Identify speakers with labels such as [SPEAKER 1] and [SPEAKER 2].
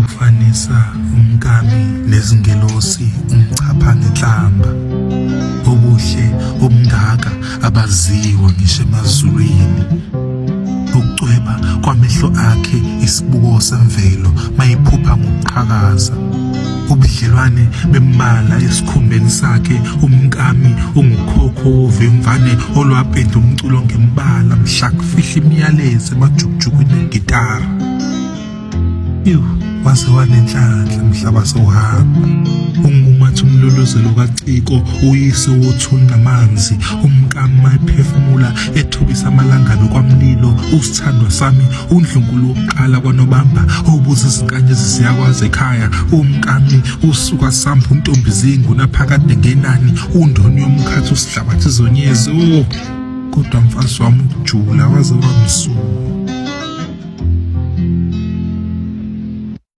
[SPEAKER 1] ufanisa umkami nezingelosi umchapha ngenhlamba. Obuhle obungaka abaziwa ngisho emazulwini. Ukucweba kwamehlo akhe isibuko semvelo mayiphupha ngokuqhakaza. Ubudlelwane bemala esikhumbeni sakhe umkami ungukhokho wovemvane olwapenda umculo ngembala mhla kufihla imiyalezo emajukujukwini egitara. Waze wanenhlanhla mhlaba sewuhamba. Ungumathi umlolozelo kaciko uyise wothuli namanzi. Umkami mayiphefumula ethobisa amalangabi kwamlilo. Usithandwa sami undlunkulu wokuqala kwaNobamba obuza izinkanyezi ziyakwazi ekhaya. Umkami usuka samba untombi zingu naphakade ngenani undoni yomkhathi usihlabathi zonyezi. Kodwa mfazi wami ukujula waze wamsuka.